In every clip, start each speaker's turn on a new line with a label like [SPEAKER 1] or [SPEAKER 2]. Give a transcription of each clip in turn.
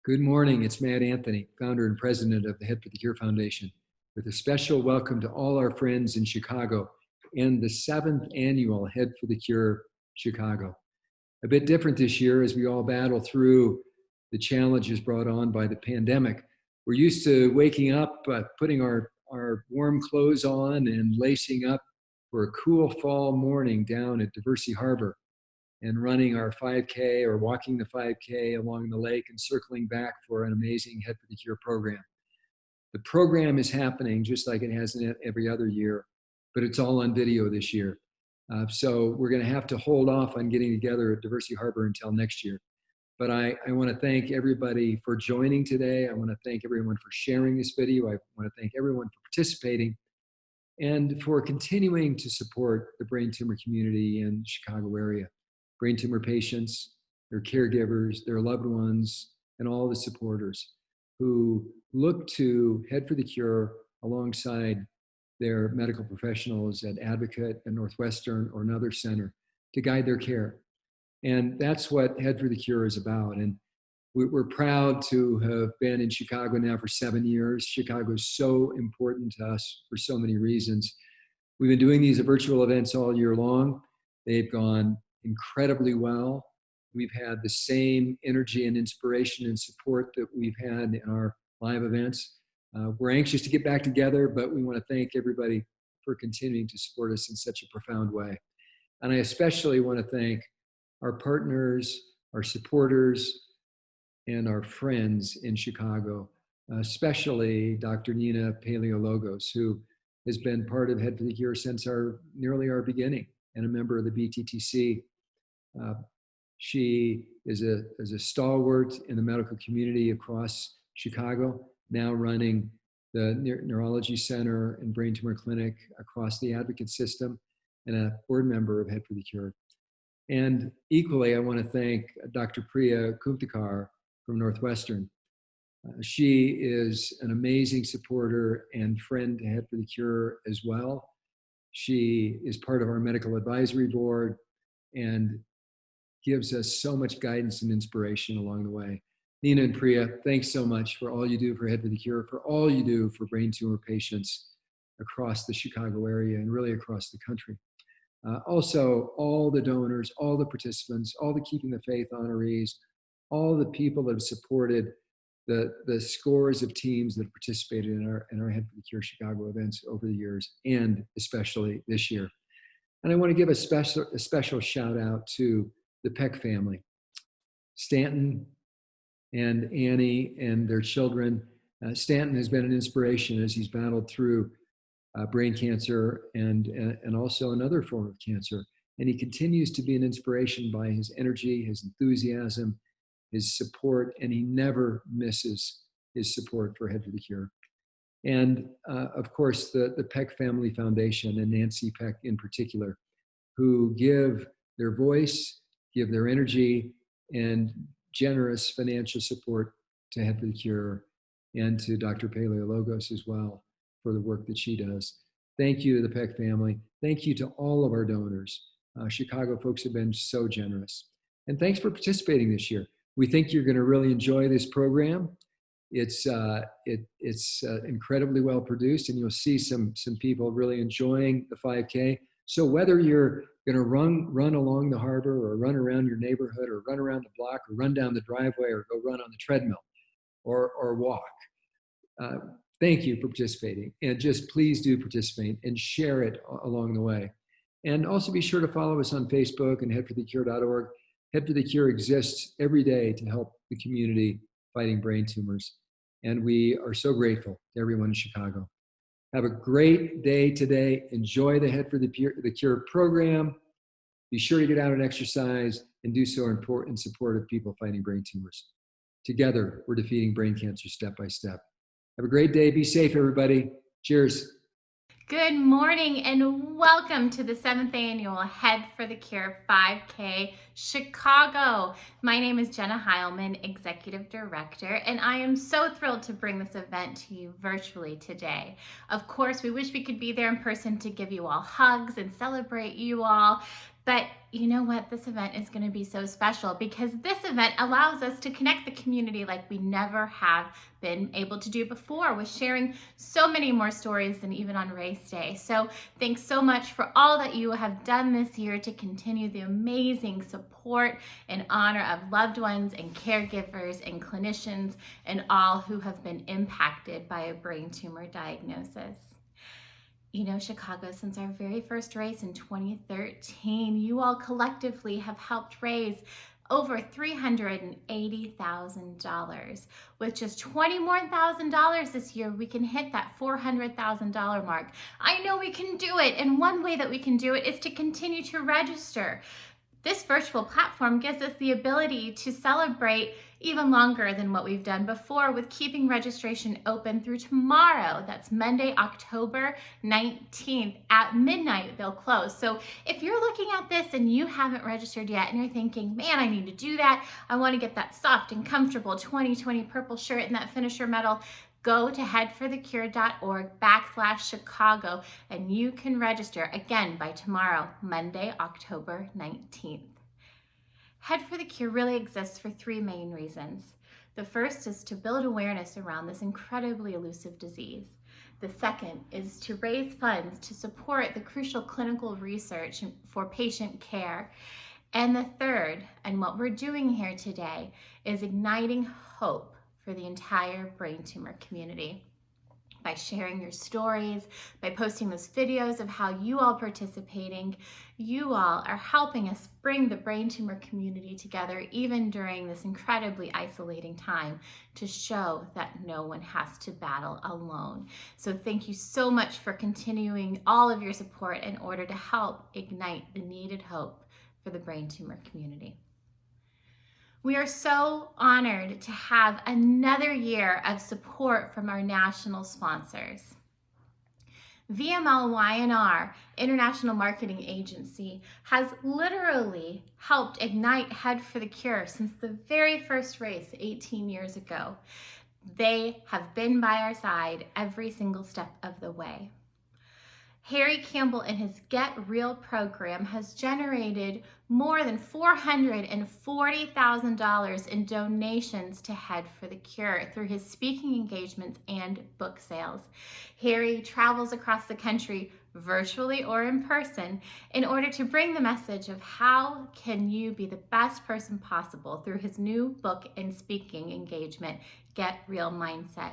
[SPEAKER 1] Good morning. It's Matt Anthony, founder and president of the Head for the Cure Foundation, with a special welcome to all our friends in Chicago and the 7th annual Head for the Cure Chicago. A bit different this year as we all battle through the challenges brought on by the pandemic. We're used to waking up, putting our warm clothes on and lacing up for a cool fall morning down at Diversity Harbor, and running our 5K or walking the 5K along the lake and circling back for an amazing Head for the Cure program. The program is happening just like it has in every other year, but it's all on video this year. So we're going to have to hold off on getting together at Diversity Harbor until next year. But I want to thank everybody for joining today. I want to thank everyone for sharing this video. I want to thank everyone for participating and for continuing to support the brain tumor community in the Chicago area. Brain tumor patients, their caregivers, their loved ones, and all the supporters who look to Head for the Cure alongside their medical professionals at Advocate, at Northwestern, or another center to guide their care. And that's what Head for the Cure is about. And we're proud to have been in Chicago now for 7 years. Chicago is so important to us for so many reasons. We've been doing these virtual events all year long. They've gone incredibly well. We've had the same energy and inspiration and support that we've had in our live events. We're anxious to get back together, but we want to thank everybody for continuing to support us in such a profound way. And I especially want to thank our partners, our supporters, and our friends in Chicago, especially Dr. Nina Paleologos, who has been part of Head for the Cure since nearly our beginning and a member of the BTTC. She is a stalwart in the medical community across Chicago, now running the Neurology Center and Brain Tumor Clinic across the Advocate system, and a board member of Head for the Cure. And equally, I want to thank Dr. Priya Kumthekar from Northwestern. She is an amazing supporter and friend to Head for the Cure as well. She is part of our medical advisory board and gives us so much guidance and inspiration along the way. Nina and Priya, thanks so much for all you do for Head for the Cure, for all you do for brain tumor patients across the Chicago area and really across the country. Also, all the donors, all the participants, all the Keeping the Faith honorees, all the people that have supported the scores of teams that have participated in our Head for the Cure Chicago events over the years, and especially this year. And I want to give a special shout out to the Peck family, Staunton and Annie and their children. Staunton has been an inspiration as he's battled through brain cancer and also another form of cancer. And he continues to be an inspiration by his energy, his enthusiasm, his support, and he never misses his support for Head for the Cure. And of course, the Peck Family Foundation and Nancy Peck in particular, who give their voice, give their energy, and generous financial support to Head for the Cure and to Dr. Paleologos as well for the work that she does. Thank you to the Peck family. Thank you to all of our donors. Chicago folks have been so generous. And thanks for participating this year. We think you're going to really enjoy this program. It's incredibly well produced, and you'll see some people really enjoying the 5K. So whether you're going to run along the harbor, or run around your neighborhood, or run around the block, or run down the driveway, or go run on the treadmill, or walk, thank you for participating. And just please do participate and share it along the way. And also be sure to follow us on Facebook and headforthecure.org. Head for the Cure exists every day to help the community fighting brain tumors. And we are so grateful to everyone in Chicago. Have a great day today. Enjoy the Head for the Cure program. Be sure to get out and exercise, and do so in support of people fighting brain tumors. Together, we're defeating brain cancer step by step. Have a great day. Be safe, everybody. Cheers.
[SPEAKER 2] Good morning and welcome to the 7th annual Head for the Cure 5K Chicago. My name is Jenna Heilman, Executive Director, and I am so thrilled to bring this event to you virtually today. Of course, we wish we could be there in person to give you all hugs and celebrate you all. But you know what? This event is going to be so special because this event allows us to connect the community like we never have been able to do before, with sharing so many more stories than even on race day. So thanks so much for all that you have done this year to continue the amazing support and honor of loved ones and caregivers and clinicians and all who have been impacted by a brain tumor diagnosis. You know, Chicago, since our very first race in 2013, you all collectively have helped raise over $380,000. With just $20,000 more this year, we can hit that $400,000 mark. I know we can do it, and one way that we can do it is to continue to register. This virtual platform gives us the ability to celebrate even longer than what we've done before, with keeping registration open through tomorrow. That's Monday, October 19th at midnight, they'll close. So if you're looking at this and you haven't registered yet and you're thinking, man, I need to do that, I want to get that soft and comfortable 2020 purple shirt and that finisher medal, go to headforthecure.org/Chicago and you can register again by tomorrow, Monday, October 19th. Head for the Cure really exists for three main reasons. The first is to build awareness around this incredibly elusive disease. The second is to raise funds to support the crucial clinical research for patient care. And the third, and what we're doing here today, is igniting hope for the entire brain tumor community. By sharing your stories, by posting those videos of how you all participating, you all are helping us bring the brain tumor community together even during this incredibly isolating time, to show that no one has to battle alone. So thank you so much for continuing all of your support in order to help ignite the needed hope for the brain tumor community. We are so honored to have another year of support from our national sponsors. VMLY&R, International Marketing Agency, has literally helped ignite Head for the Cure since the very first race 18 years ago. They have been by our side every single step of the way. Harry Campbell and his Get Real program has generated more than $440,000 in donations to Head for the Cure through his speaking engagements and book sales. Harry travels across the country virtually or in person, in order to bring the message of how can you be the best person possible through his new book and speaking engagement, Get Real Mindset.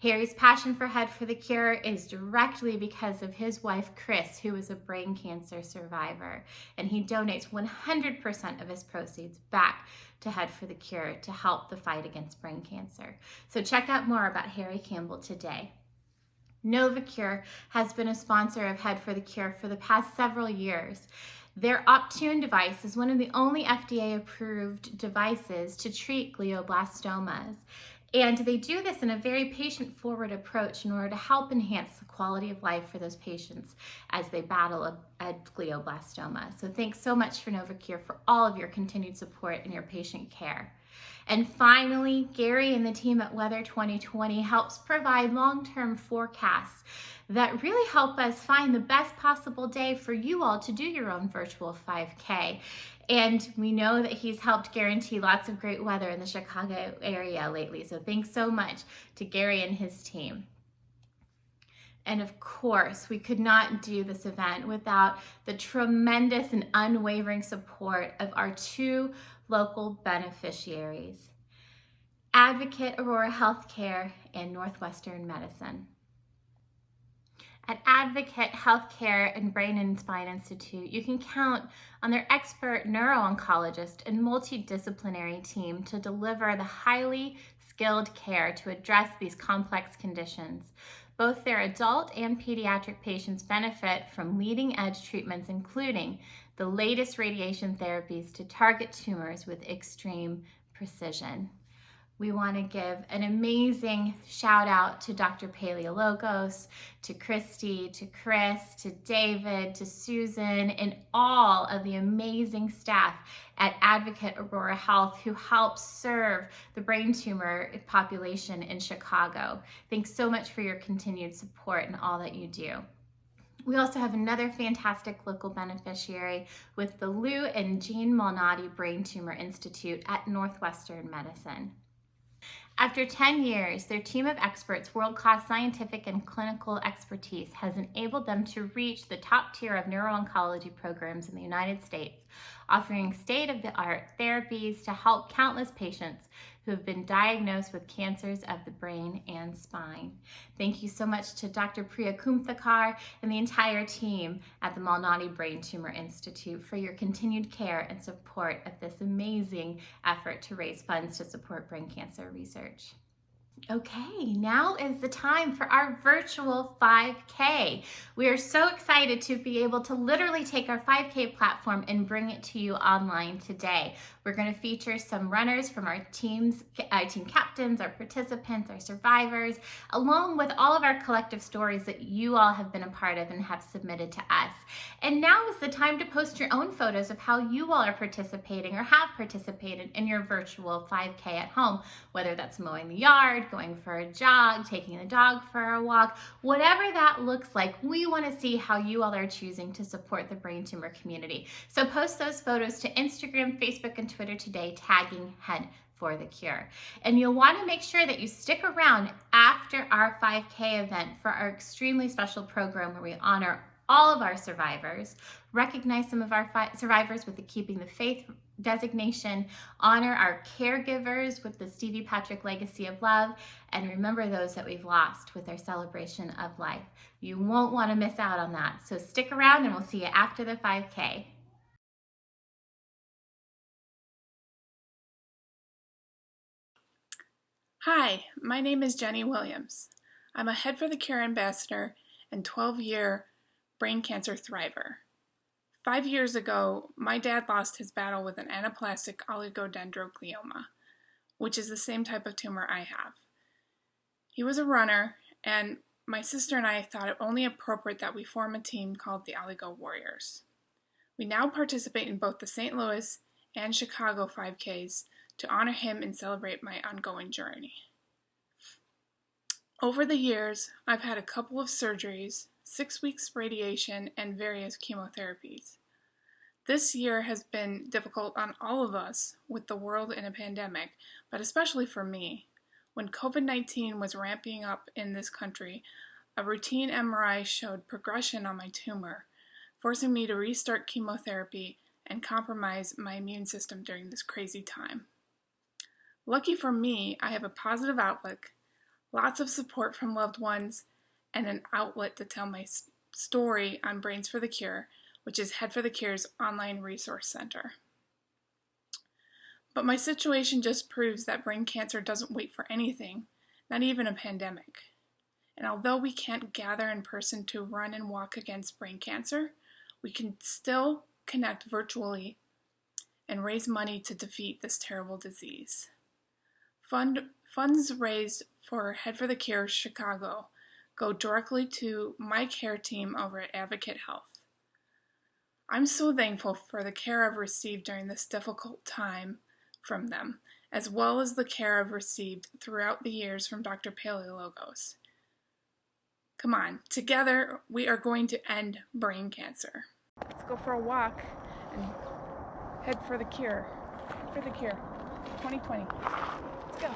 [SPEAKER 2] Harry's passion for Head for the Cure is directly because of his wife, Chris, who is a brain cancer survivor, and he donates 100% of his proceeds back to Head for the Cure to help the fight against brain cancer. So check out more about Harry Campbell today. Novacure has been a sponsor of Head for the Cure for the past several years. Their Optune device is one of the only FDA-approved devices to treat glioblastomas. And they do this in a very patient-forward approach in order to help enhance the quality of life for those patients as they battle a glioblastoma. So thanks so much for Novacure for all of your continued support and your patient care. And finally, Gary and the team at Weather 2020 helps provide long-term forecasts that really help us find the best possible day for you all to do your own virtual 5K. And we know that he's helped guarantee lots of great weather in the Chicago area lately. So thanks so much to Gary and his team. And of course, we could not do this event without the tremendous and unwavering support of our two local beneficiaries, Advocate Aurora Healthcare and Northwestern Medicine. At Advocate Healthcare and Brain and Spine Institute, you can count on their expert neuro-oncologist and multidisciplinary team to deliver the highly skilled care to address these complex conditions. Both their adult and pediatric patients benefit from leading-edge treatments, including the latest radiation therapies to target tumors with extreme precision. We want to give an amazing shout out to Dr. Paleologos, to Christy, to Chris, to David, to Susan, and all of the amazing staff at Advocate Aurora Health who help serve the brain tumor population in Chicago. Thanks so much for your continued support and all that you do. We also have another fantastic local beneficiary with the Lou and Jean Malnati Brain Tumor Institute at Northwestern Medicine. After 10 years, their team of experts, world-class scientific and clinical expertise has enabled them to reach the top tier of neuro-oncology programs in the United States, offering state-of-the-art therapies to help countless patients who have been diagnosed with cancers of the brain and spine. Thank you so much to Dr. Priya Kumthakar and the entire team at the Malnati Brain Tumor Institute for your continued care and support of this amazing effort to raise funds to support brain cancer research. Okay, now is the time for our virtual 5K. We are so excited to be able to literally take our 5K platform and bring it to you online today. We're going to feature some runners from our team captains, our participants, our survivors, along with all of our collective stories that you all have been a part of and have submitted to us. And now is the time to post your own photos of how you all are participating or have participated in your virtual 5K at home, whether that's mowing the yard, going for a jog, taking the dog for a walk, whatever that looks like. We want to see how you all are choosing to support the brain tumor community. So post those photos to Instagram, Facebook, and Twitter today, tagging Head for the Cure. And you'll want to make sure that you stick around after our 5K event for our extremely special program where we honor all of our survivors, recognize some of our survivors with the Keeping the Faith designation, honor our caregivers with the Stevie Patrick Legacy of Love, and remember those that we've lost with our celebration of life. You won't want to miss out on that. So stick around and we'll see you after the 5K.
[SPEAKER 3] Hi, my name is Jenny Williams. I'm a Head for the Cure ambassador and 12-year brain cancer thriver. 5 years ago, my dad lost his battle with an anaplastic oligodendroglioma, which is the same type of tumor I have. He was a runner, and my sister and I thought it only appropriate that we form a team called the Oligo Warriors. We now participate in both the St. Louis and Chicago 5Ks to honor him and celebrate my ongoing journey. Over the years, I've had a couple of surgeries, 6 weeks radiation, and various chemotherapies. This year has been difficult on all of us with the world in a pandemic, but especially for me. When COVID-19 was ramping up in this country, A routine MRI showed progression on my tumor, forcing me to restart chemotherapy and compromise my immune system during this crazy time. Lucky for me, I have a positive outlook, lots of support from loved ones, and an outlet to tell my story on Brains for the Cure, which is Head for the Cure's online resource center. But my situation just proves that brain cancer doesn't wait for anything, not even a pandemic. And although we can't gather in person to run and walk against brain cancer, we can still connect virtually and raise money to defeat this terrible disease. Funds raised for Head for the Cure Chicago go directly to my care team over at Advocate Health. I'm so thankful for the care I've received during this difficult time from them, as well as the care I've received throughout the years from Dr. Paleologos. Come on, together we are going to end brain cancer. Let's go for a walk and head for the cure. For the cure, 2020. Let's go.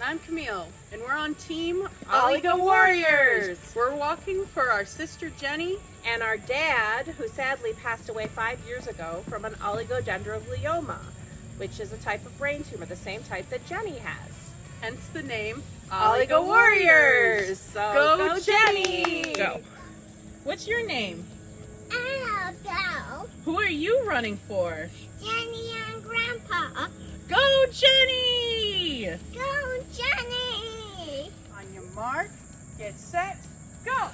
[SPEAKER 4] I'm Camille, and we're on Team
[SPEAKER 5] Oligo Warriors.
[SPEAKER 4] We're walking for our sister Jenny
[SPEAKER 5] and our dad, who sadly passed away 5 years ago from an oligodendroglioma, which is a type of brain tumor, the same type that Jenny has.
[SPEAKER 4] Hence the name
[SPEAKER 5] Oligo Warriors. So
[SPEAKER 4] Go
[SPEAKER 5] Jenny!
[SPEAKER 4] Go. What's your name?
[SPEAKER 6] Go.
[SPEAKER 4] Who are you running for?
[SPEAKER 6] Jenny and Grandpa.
[SPEAKER 4] Go Jenny!
[SPEAKER 6] Go, Jenny!
[SPEAKER 4] On your mark, get set, go!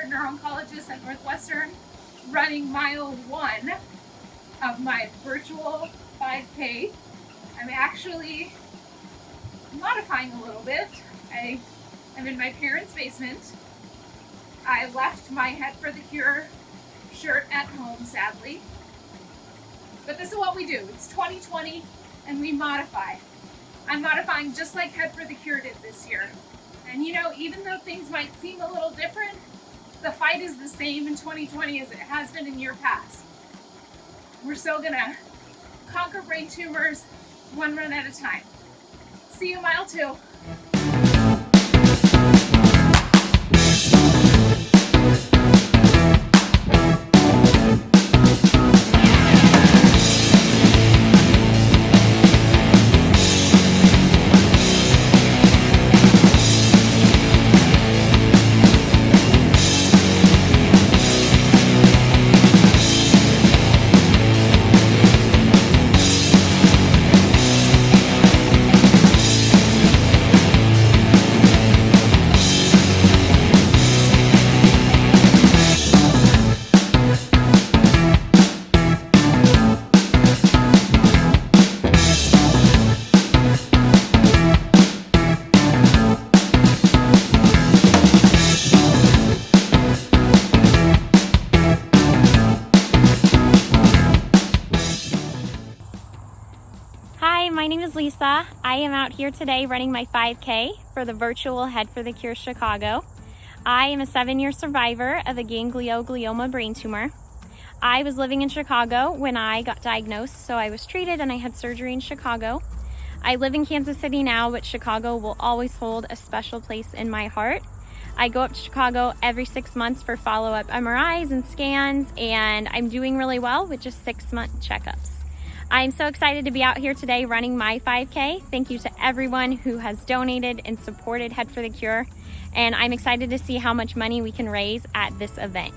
[SPEAKER 7] Neuro-oncologist at Northwestern, running mile 1. of my virtual 5K. I'm actually modifying a little bit. I'm in my parents' basement. I left my Head for the Cure shirt at home, sadly. But this is what we do. It's 2020 and we modify. I'm modifying just like Head for the Cure did this year. And you know, even though things might seem a little different, the fight is the same in 2020 as it has been in year past. We're still gonna conquer brain tumors one run at a time. See you mile 2.
[SPEAKER 8] Hi, my name is Lisa. I am out here today running my 5K for the virtual Head for the Cure Chicago. I am a 7-year survivor of a ganglioglioma brain tumor. I was living in Chicago when I got diagnosed, so I was treated and I had surgery in Chicago. I live in Kansas City now, but Chicago will always hold a special place in my heart. I go up to Chicago every 6 months for follow-up MRIs and scans, and I'm doing really well with just 6-month checkups. I'm so excited to be out here today running my 5K. Thank you to everyone who has donated and supported Head for the Cure, and I'm excited to see how much money we can raise at this event.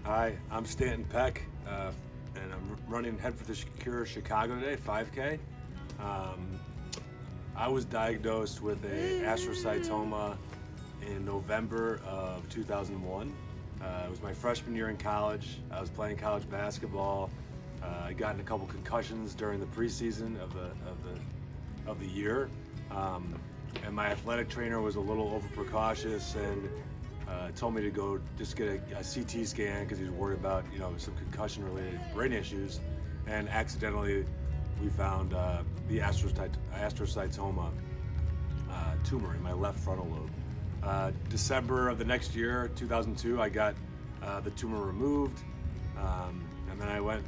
[SPEAKER 9] Hi, I'm Staunton, and I'm running Head for the Cure Chicago today, 5K. I was diagnosed with a astrocytoma in November of 2001. It was my freshman year in college. I was playing college basketball. I got in a couple concussions during the preseason of the year, and my athletic trainer was a little overprecautious and told me to go just get a CT scan because he was worried about some concussion-related brain issues, and accidentally we found the astrocytoma tumor in my left frontal lobe. December of the next year, 2002, I got the tumor removed, and then I went.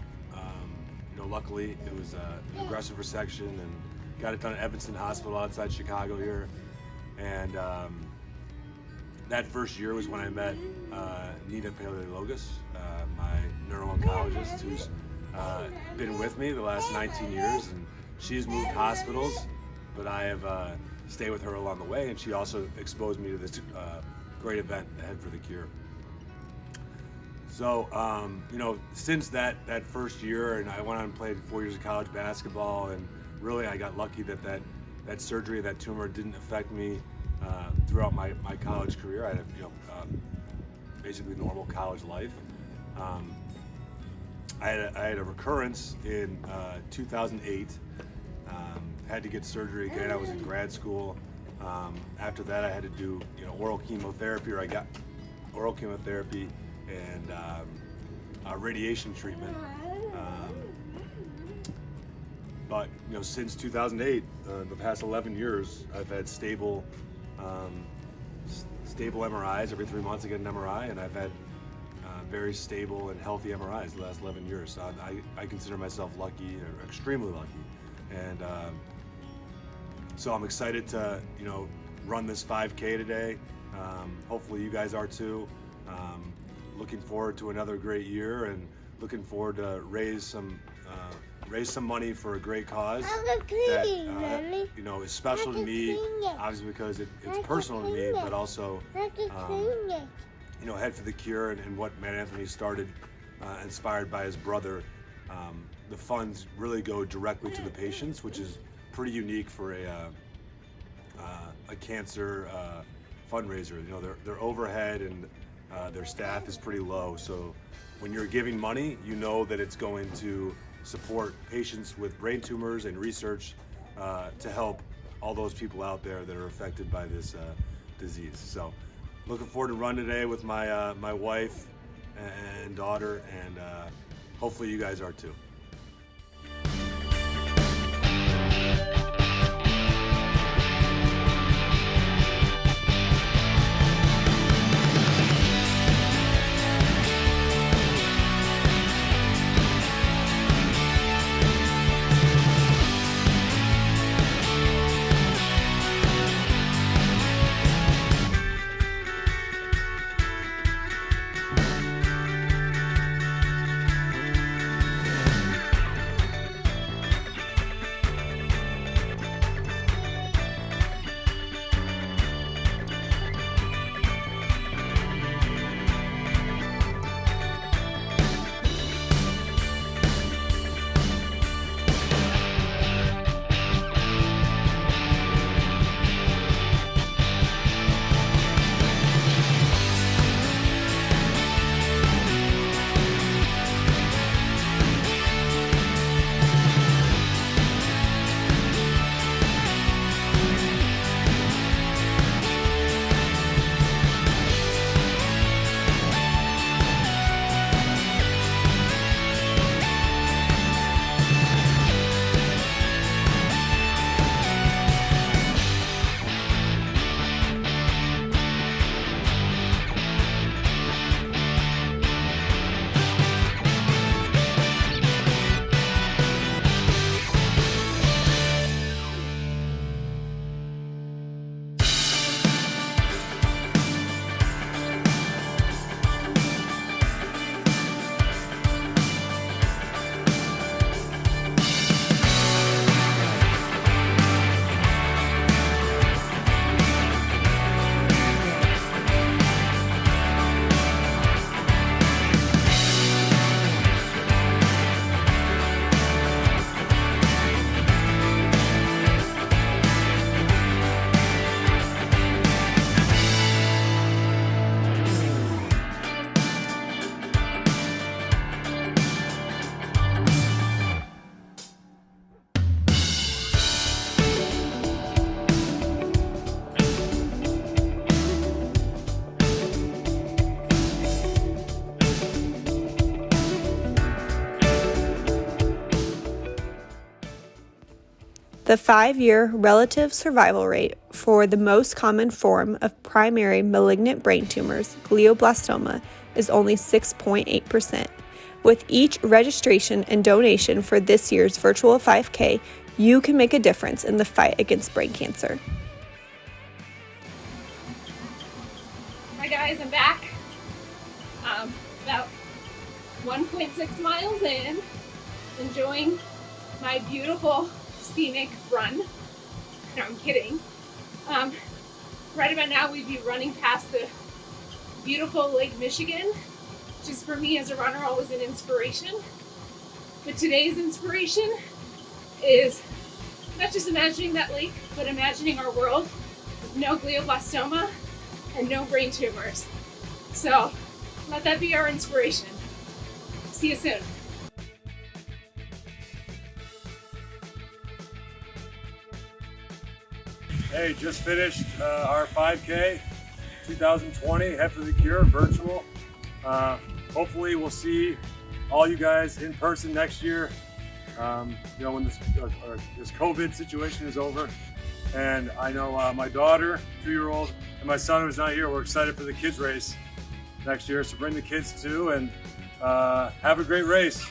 [SPEAKER 9] Luckily, it was an aggressive resection, and got it done at Evanston Hospital outside Chicago here. And that first year was when I met Nina Paleologos, my neuro-oncologist, who's been with me the last 19 years, and she's moved hospitals, but I have stayed with her along the way, and she also exposed me to this great event, the Head for the Cure. So, since that first year, and I went on and played 4 years of college basketball, and really I got lucky that surgery, that tumor didn't affect me throughout my college career. I had basically normal college life. I had a recurrence in 2008. Had to get surgery again. I was in grad school. After that, I had to do oral chemotherapy, or I got oral chemotherapy and radiation treatment. But since 2008, the past 11 years, I've had stable MRIs. Every 3 months I get an MRI, and I've had very stable and healthy MRIs the last 11 years. So I consider myself lucky, or extremely lucky. And so I'm excited to run this 5K today. Hopefully you guys are too. Looking forward to another great year, and looking forward to raise some money for a great cause that is special to me, obviously because it's personal to me, but also Head for the Cure and what Matt Anthony started, inspired by his brother. The funds really go directly to the patients, which is pretty unique for a cancer fundraiser. Their overhead and their staff is pretty low, so when you're giving money, you know that it's going to support patients with brain tumors and research to help all those people out there that are affected by this disease. So looking forward to run today with my wife and daughter, and hopefully you guys are too.
[SPEAKER 10] The 5-year relative survival rate for the most common form of primary malignant brain tumors, glioblastoma, is only 6.8%. With each registration and donation for this year's virtual 5K, you can make a difference in the fight against brain cancer.
[SPEAKER 7] Hi guys, I'm back. About 1.6 miles in, enjoying my beautiful scenic run. No, I'm kidding. Right about now we'd be running past the beautiful Lake Michigan, which is for me as a runner always an inspiration. But today's inspiration is not just imagining that lake, but imagining our world with no glioblastoma and no brain tumors. So let that be our inspiration. See you soon.
[SPEAKER 9] Hey, just finished our 5K 2020 Head for the Cure virtual. Hopefully we'll see all you guys in person next year. When this COVID situation is over. And I know my daughter, 2-year-old, and my son who's not here, we're excited for the kids race next year. So bring the kids too and have a great race.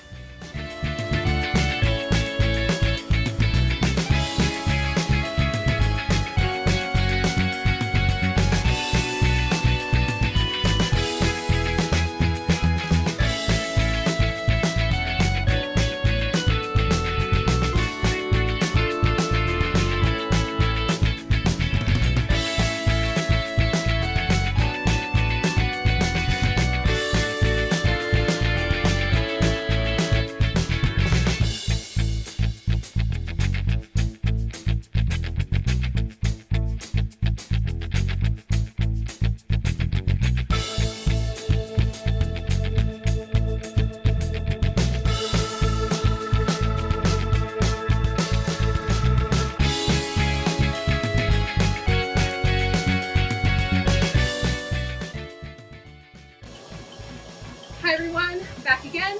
[SPEAKER 7] Hi everyone, back again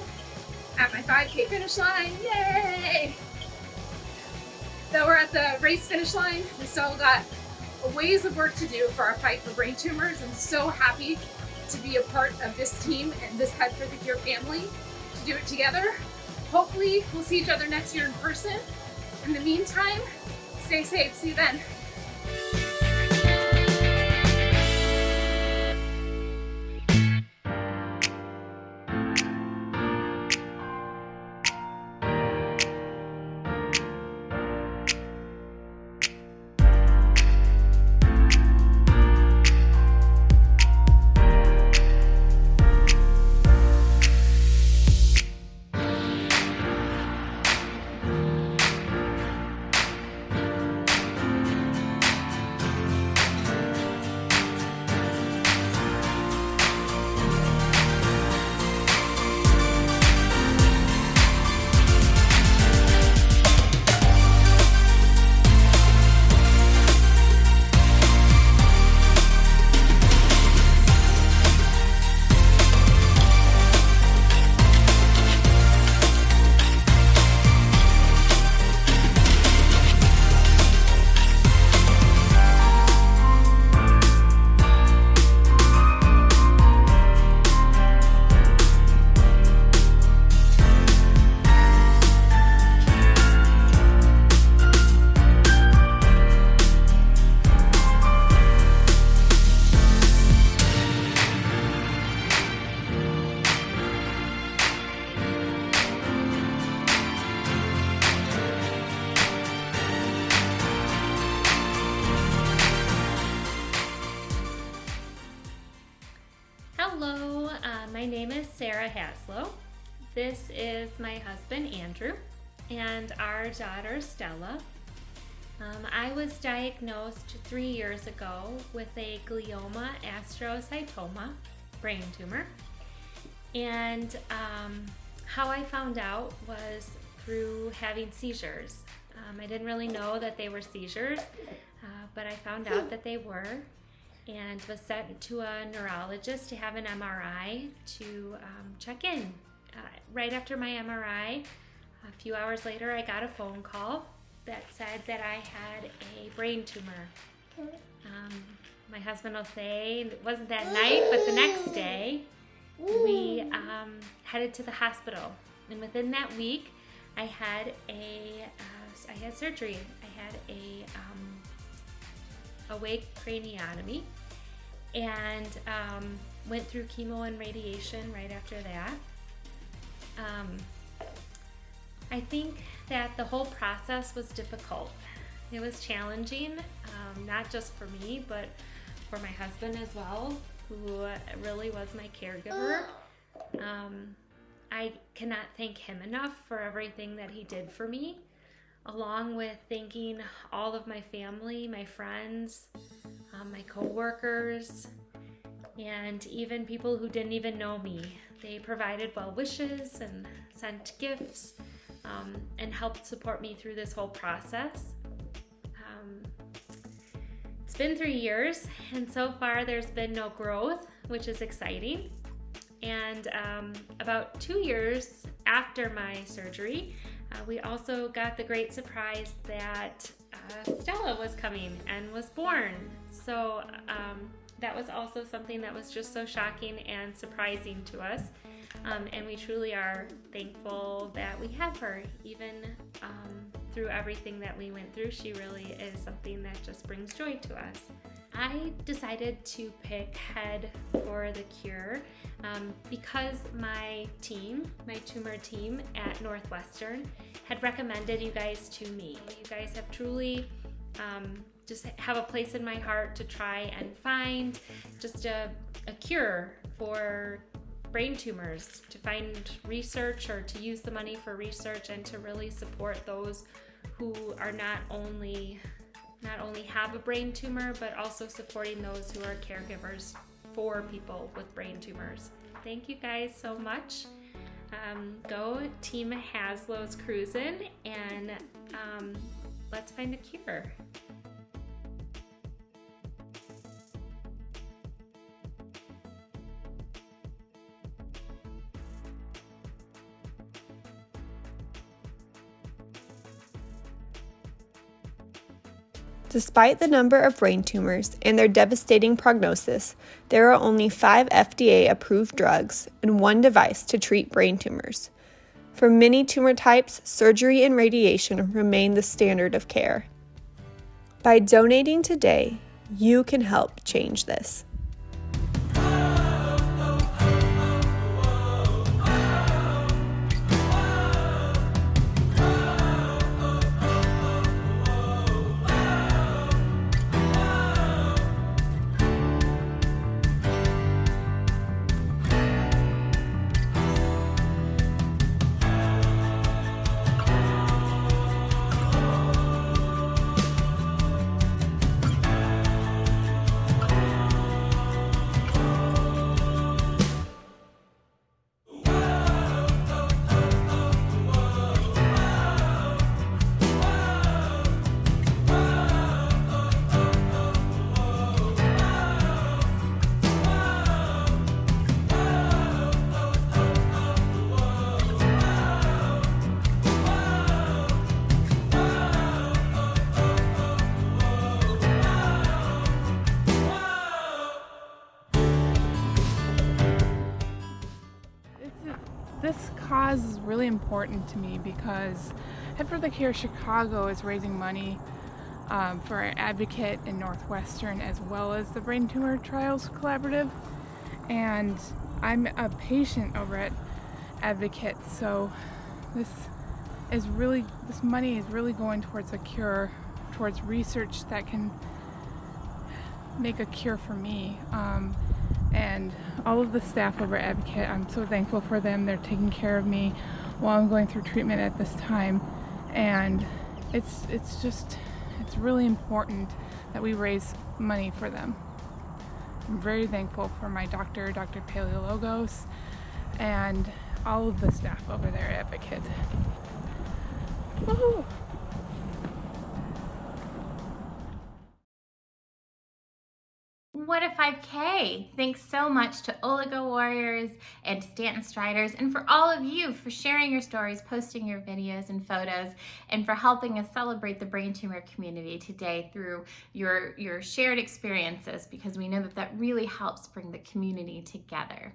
[SPEAKER 7] at my 5K finish line, yay! Though we're at the race finish line, we still got a ways of work to do for our fight for brain tumors. I'm so happy to be a part of this team and this Head for the Cure family to do it together. Hopefully we'll see each other next year in person. In the meantime, stay safe, see you then.
[SPEAKER 8] Hello, my name is Sarah Haslow. This is my husband Andrew and our daughter Stella. I was diagnosed 3 years ago with a glioma astrocytoma brain tumor, and how I found out was through having seizures. I didn't really know that they were seizures, but I found out that they were, and was sent to a neurologist to have an MRI to check in. Right after my MRI, a few hours later, I got a phone call that said that I had a brain tumor. My husband will say it wasn't that night, but the next day we headed to the hospital, and within that week I had surgery. I had a awake craniotomy, and went through chemo and radiation right after that. I think that the whole process was difficult. It was challenging, not just for me, but for my husband as well, who really was my caregiver. I cannot thank him enough for everything that he did for me, along with thanking all of my family, my friends, my co-workers, and even people who didn't even know me. They provided well wishes and sent gifts, and helped support me through this whole process. It's been 3 years, and so far there's been no growth, which is exciting. And about 2 years after my surgery, we also got the great surprise that Stella was coming and was born. So that was also something that was just so shocking and surprising to us. And we truly are thankful that we have her, even through everything that we went through. She really is something that just brings joy to us. I decided to pick Head for the Cure because my tumor team at Northwestern had recommended you guys to me. You guys have truly just have a place in my heart to try and find just a cure for brain tumors, to find research or to use the money for research, and to really support those who are not only have a brain tumor, but also supporting those who are caregivers for people with brain tumors. Thank you guys so much. Go Team Haslow's cruising, and let's find a cure.
[SPEAKER 10] Despite the number of brain tumors and their devastating prognosis, there are only 5 FDA-approved drugs and 1 device to treat brain tumors. For many tumor types, surgery and radiation remain the standard of care. By donating today, you can help change this.
[SPEAKER 3] This cause is really important to me because Head for the Cure Chicago is raising money for our advocate in Northwestern, as well as the Brain Tumor Trials Collaborative. And I'm a patient over at Advocate, so this money is really going towards a cure, towards research that can make a cure for me. And all of the staff over at Advocate, I'm so thankful for them. They're taking care of me while I'm going through treatment at this time. And it's really important that we raise money for them. I'm very thankful for my doctor, Dr. Paleologos, and all of the staff over there at Advocate. Woohoo!
[SPEAKER 2] what a 5K. Thanks so much to Oligo Warriors and to Staunton Striders, and for all of you for sharing your stories, posting your videos and photos, and for helping us celebrate the brain tumor community today through your shared experiences, because we know that that really helps bring the community together.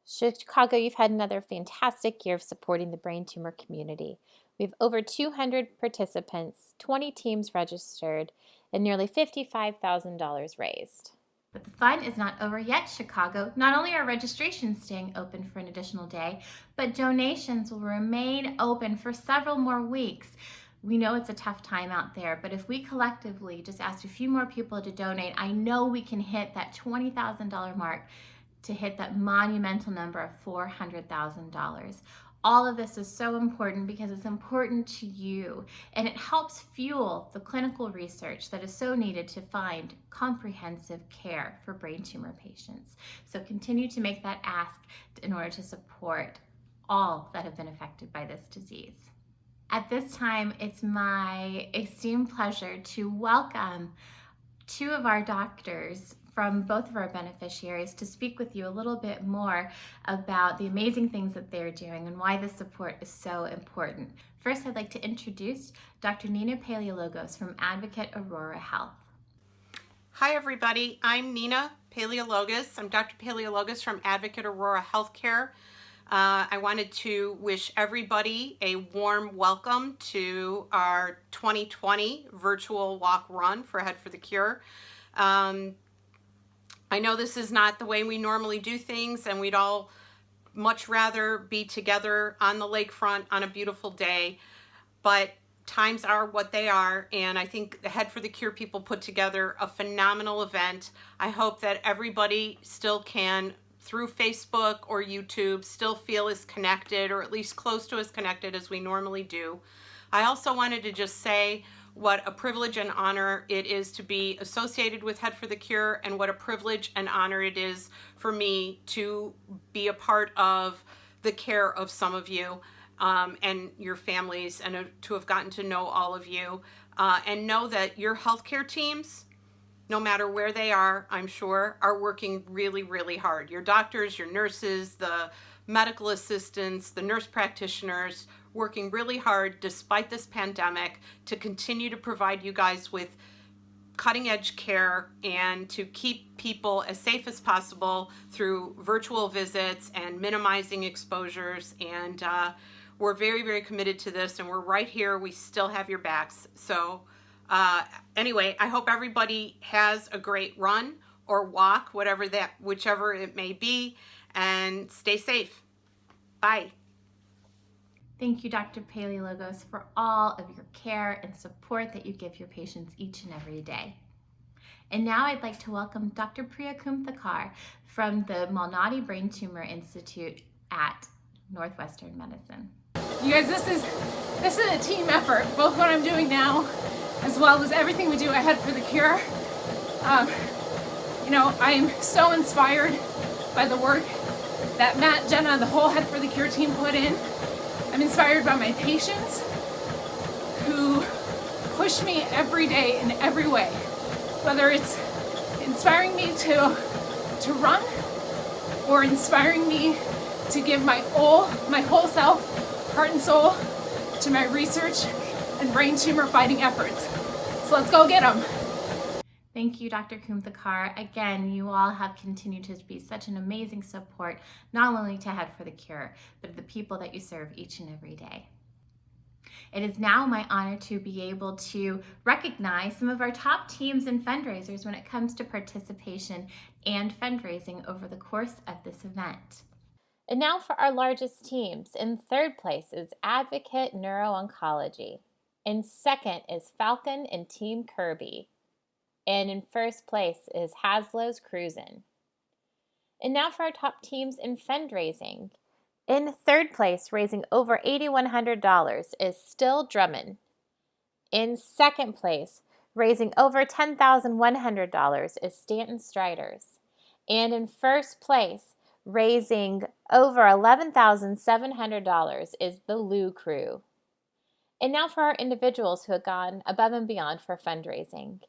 [SPEAKER 8] Chicago, you've had another fantastic year of supporting the brain tumor community. We have over 200 participants, 20 teams registered, and nearly $55,000 raised.
[SPEAKER 2] But the fun is not over yet, Chicago. Not only are registrations staying open for an additional day, but donations will remain open for several more weeks. We know it's a tough time out there, but if we collectively just ask a few more people to donate, I know we can hit that $20,000 mark to hit that monumental number of $400,000. All of this is so important because it's important to you, and it helps fuel the clinical research that is so needed to find comprehensive care for brain tumor patients. So continue to make that ask in order to support all that have been affected by this disease. At this time, it's my esteemed pleasure to welcome two of our doctors from both of our beneficiaries to speak with you a little bit more about the amazing things that they're doing and why this support is so important. First, I'd like to introduce Dr. Nina Paleologos from Advocate Aurora Health.
[SPEAKER 11] Hi everybody, I'm Nina Paleologos. I'm Dr. Paleologos from Advocate Aurora Healthcare. I wanted to wish everybody a warm welcome to our 2020 virtual walk run for Head for the Cure. I know this is not the way we normally do things, and we'd all much rather be together on the lakefront on a beautiful day, but times are what they are, and I think the Head for the Cure people put together a phenomenal event. I hope that everybody still can, through Facebook or YouTube, still feel as connected, or at least close to as connected as we normally do. I also wanted to just say what a privilege and honor it is to be associated with Head for the Cure, and what a privilege and honor it is for me to be a part of the care of some of you and your families, and to have gotten to know all of you, and know that your healthcare teams, no matter where they are, I'm sure, are working really, really hard. Your doctors, your nurses, the medical assistants, the nurse practitioners, working really hard despite this pandemic to continue to provide you guys with cutting edge care and to keep people as safe as possible through virtual visits and minimizing exposures. And we're very, very committed to this, and we're right here. We still have your backs. So anyway, I hope everybody has a great run or walk, whichever it may be, and stay safe. Bye.
[SPEAKER 2] Thank you, Dr. Paleologos, for all of your care and support that you give your patients each and every day. And now I'd like to welcome Dr. Priya Kumthakar from the Malnati Brain Tumor Institute at Northwestern Medicine.
[SPEAKER 7] You guys, this is a team effort, both what I'm doing now as well as everything we do at Head for the Cure. I am so inspired by the work that Matt, Jenna, and the whole Head for the Cure team put in. I'm inspired by my patients who push me every day in every way, whether it's inspiring me to run or inspiring me to give my whole self, heart and soul, to my research and brain tumor fighting efforts. So let's go get them.
[SPEAKER 2] Thank you, Dr. Kumthakar. Again, you all have continued to be such an amazing support, not only to Head for the Cure, but the people that you serve each and every day. It is now my honor to be able to recognize some of our top teams and fundraisers when it comes to participation and fundraising over the course of this event.
[SPEAKER 8] And now for our largest teams. In third place is Advocate Neuro-Oncology. In second is Falcon and Team Kirby. And in first place is Haslow's Cruisin'. And now for our top teams in fundraising. In third place, raising over $8,100, is still Drummin. In second place, raising over $10,100, is Staunton Striders. And in first place, raising over $11,700, is the Lou Crew. And now for our individuals who have gone above and beyond for fundraising.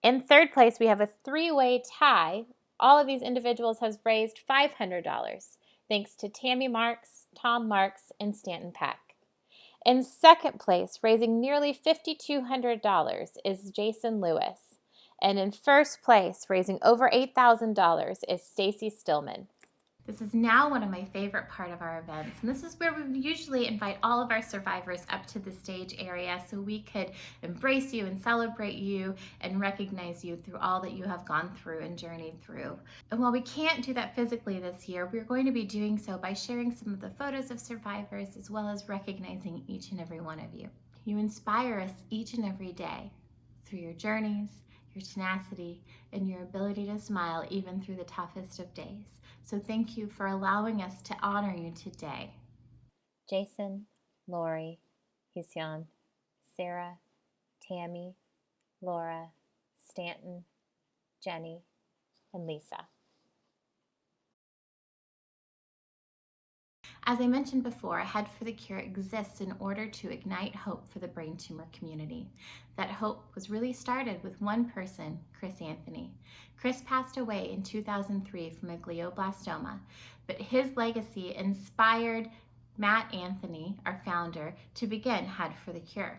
[SPEAKER 8] In third place, we have a three-way tie all of these individuals has raised $500, thanks to Tammy Marks, Tom Marks, and Staunton Peck. In second place, raising nearly $5,200, is Jason Lewis. And in first place, raising over $8,000, is Stacy Stillman.
[SPEAKER 2] This is now one of my favorite part of our events, and this is where we usually invite all of our survivors up to the stage area so we could embrace you and celebrate you and recognize you through all that you have gone through and journeyed through. And while we can't do that physically this year, we're going to be doing so by sharing some of the photos of survivors as well as recognizing each and every one of you. You inspire us each and every day through your journeys, your tenacity, and your ability to smile even through the toughest of days. So thank you for allowing us to honor you today.
[SPEAKER 8] Jason, Lori, Hisyan, Sarah, Tammy, Laura, Staunton, Jenny, and Lisa.
[SPEAKER 2] As I mentioned before, Head for the Cure exists in order to ignite hope for the brain tumor community. That hope was really started with one person, Chris Anthony. Chris passed away in 2003 from a glioblastoma, but his legacy inspired Matt Anthony, our founder, to begin Head for the Cure.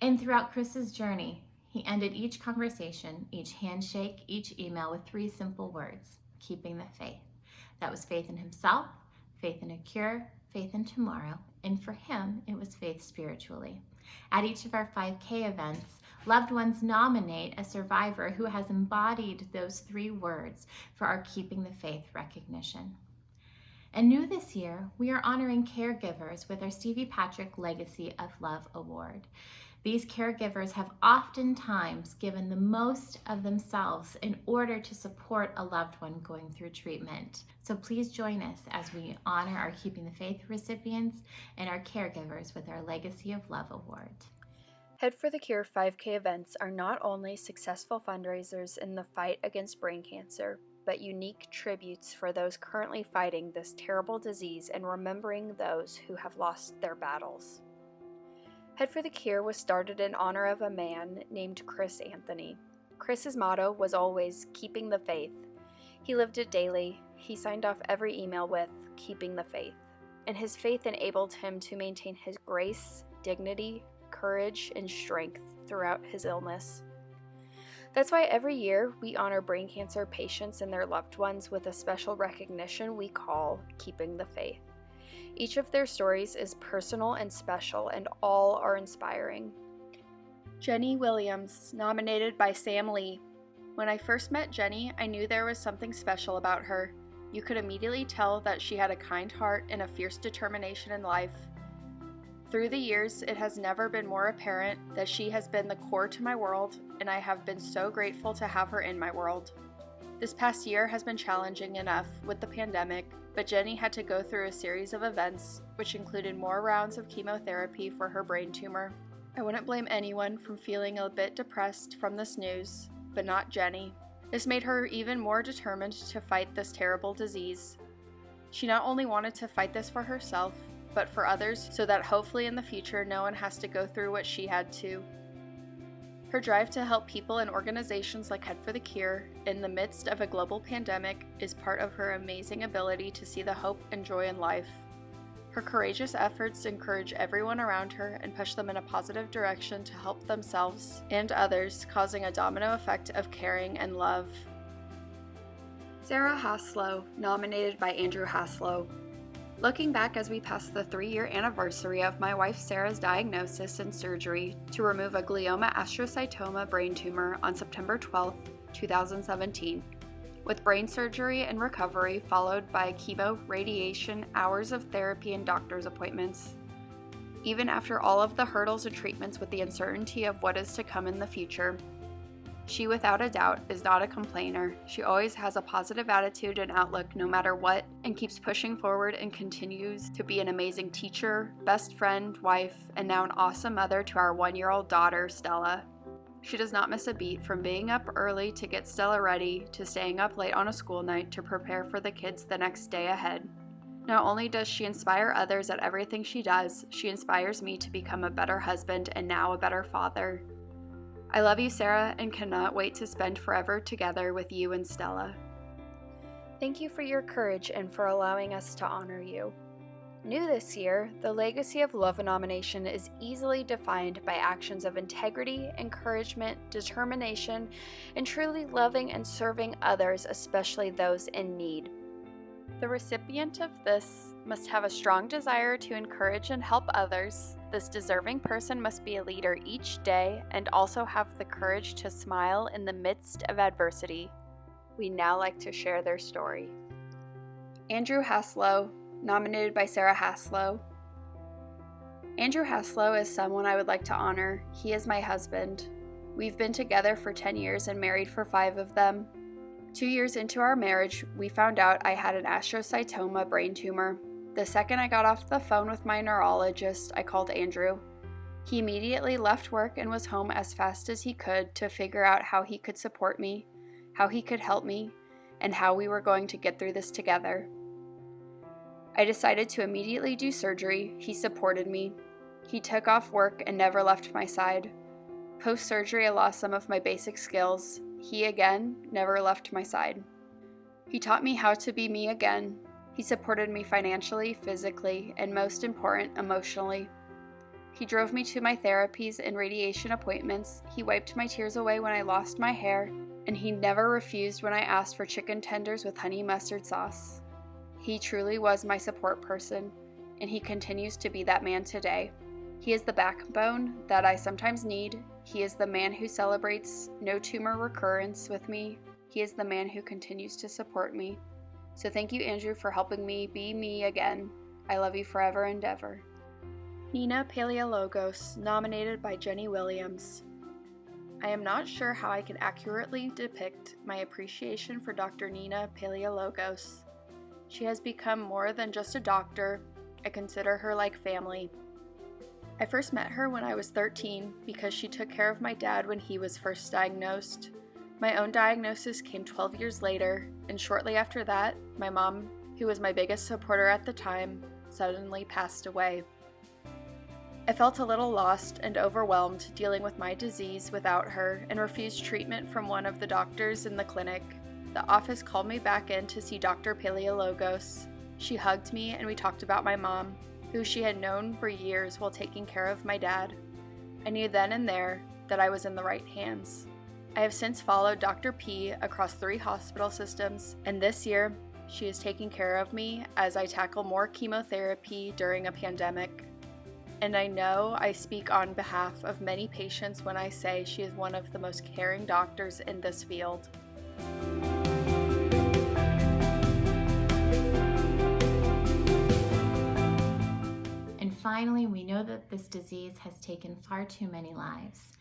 [SPEAKER 2] And throughout Chris's journey, he ended each conversation, each handshake, each email with 3 simple words: keeping the faith. That was faith in himself, faith in a cure, faith in tomorrow, and for him, it was faith spiritually. At each of our 5K events, loved ones nominate a survivor who has embodied those 3 words for our Keeping the Faith recognition. And new this year, we are honoring caregivers with our Stevie Patrick Legacy of Love Award. These caregivers have oftentimes given the most of themselves in order to support a loved one going through treatment. So please join us as we honor our Keeping the Faith recipients and our caregivers with our Legacy of Love Award.
[SPEAKER 10] Head for the Cure 5K events are not only successful fundraisers in the fight against brain cancer, but unique tributes for those currently fighting this terrible disease and remembering those who have lost their battles. Head for the Cure was started in honor of a man named Chris Anthony. Chris's motto was always keeping the faith. He lived it daily. He signed off every email with keeping the faith. And his faith enabled him to maintain his grace, dignity, courage, and strength throughout his illness. That's why every year we honor brain cancer patients and their loved ones with a special recognition we call Keeping the Faith. Each of their stories is personal and special, and all are inspiring. Jenny Williams, nominated by Sam Lee. When I first met Jenny, I knew there was something special about her. You could immediately tell that she had a kind heart and a fierce determination in life. Through the years, it has never been more apparent that she has been the core to my world, and I have been so grateful to have her in my world. This past year has been challenging enough with the pandemic, but Jenny had to go through a series of events, which included more rounds of chemotherapy for her brain tumor. I wouldn't blame anyone from feeling a bit depressed from this news, but not Jenny. This made her even more determined to fight this terrible disease. She not only wanted to fight this for herself, but for others, so that hopefully in the future no one has to go through what she had to. Her drive to help people and organizations like Head for the Cure in the midst of a global pandemic is part of her amazing ability to see the hope and joy in life. Her courageous efforts encourage everyone around her and push them in a positive direction to help themselves and others, causing a domino effect of caring and love. Sarah Haslow, nominated by Andrew Haslow. Looking back as we pass the 3-year anniversary of my wife Sarah's diagnosis and surgery to remove a glioma astrocytoma brain tumor on September 12, 2017, with brain surgery and recovery followed by chemo, radiation, hours of therapy, and doctor's appointments. Even after all of the hurdles and treatments with the uncertainty of what is to come in the future, she, without a doubt, is not a complainer. She always has a positive attitude and outlook no matter what, and keeps pushing forward and continues to be an amazing teacher, best friend, wife, and now an awesome mother to our 1-year-old daughter, Stella. She does not miss a beat, from being up early to get Stella ready, to staying up late on a school night to prepare for the kids the next day ahead. Not only does she inspire others at everything she does, she inspires me to become a better husband and now a better father. I love you, Sarah, and cannot wait to spend forever together with you and Stella.
[SPEAKER 12] Thank you for your courage and for allowing us to honor you. New this year, the legacy of Love Nomination is easily defined by actions of integrity, encouragement, determination, and truly loving and serving others, especially those in need. The recipient of this must have a strong desire to encourage and help others. This deserving person must be a leader each day and also have the courage to smile in the midst of adversity. We now like to share their story. Andrew Haslow, nominated by Sarah Haslow. Andrew Haslow is someone I would like to honor. He is my husband. We've been together for 10 years and married for 5 of them. 2 years into our marriage, we found out I had an astrocytoma brain tumor. The second I got off the phone with my neurologist, I called Andrew. He immediately left work and was home as fast as he could to figure out how he could support me, how he could help me, and how we were going to get through this together. I decided to immediately do surgery. He supported me. He took off work and never left my side. Post-surgery, I lost some of my basic skills. He, again, never left my side. He taught me how to be me again. He supported me financially, physically, and most important, emotionally. He drove me to my therapies and radiation appointments. He wiped my tears away when I lost my hair, and he never refused when I asked for chicken tenders with honey mustard sauce. He truly was my support person, and he continues to be that man today. He is the backbone that I sometimes need. He is the man who celebrates no tumor recurrence with me. He is the man who continues to support me. So thank you, Andrew, for helping me be me again. I love you forever and ever. Nina Paleologos, nominated by Jenny Williams. I am not sure how I can accurately depict my appreciation for Dr. Nina Paleologos. She has become more than just a doctor. I consider her like family. I first met her when I was 13 because she took care of my dad when he was first diagnosed. My own diagnosis came 12 years later, and shortly after that, my mom, who was my biggest supporter at the time, suddenly passed away. I felt a little lost and overwhelmed dealing with my disease without her and refused treatment from one of the doctors in the clinic. The office called me back in to see Dr. Paleologos. She hugged me and we talked about my mom, who she had known for years while taking care of my dad. I knew then and there that I was in the right hands. I have since followed Dr. P across 3 hospital systems, and this year, she is taking care of me as I tackle more chemotherapy during a pandemic. And I know I speak on behalf of many patients when I say she is one of the most caring doctors in this field.
[SPEAKER 2] And finally, we know that this disease has taken far too many lives.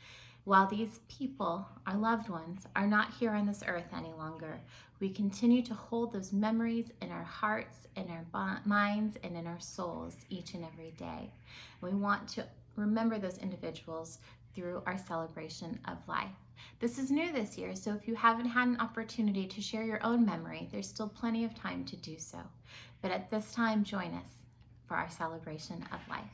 [SPEAKER 2] While these people, our loved ones, are not here on this earth any longer, we continue to hold those memories in our hearts, in our minds, and in our souls each and every day. We want to remember those individuals through our celebration of life. This is new this year, so if you haven't had an opportunity to share your own memory, there's still plenty of time to do so. But at this time, join us for our celebration of life.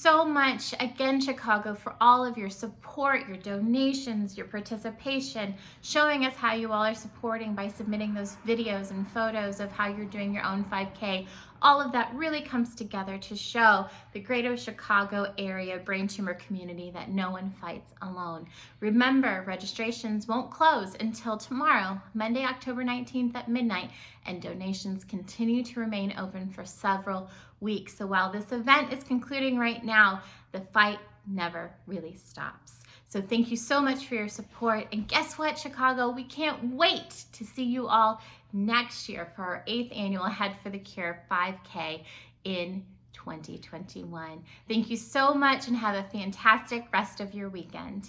[SPEAKER 2] so much again, Chicago, for all of your support, your donations, your participation, showing us how you all are supporting by submitting those videos and photos of how you're doing your own 5K. All of that really comes together to show the greater Chicago area brain tumor community that no one fights alone. Remember, registrations won't close until tomorrow, Monday, October 19th at midnight, and donations continue to remain open for several weeks. So while this event is concluding right now, the fight never really stops. So thank you so much for your support. And guess what, Chicago? We can't wait to see you all next year for our 8th annual Head for the Cure 5K in 2021. Thank you so much and have a fantastic rest of your weekend.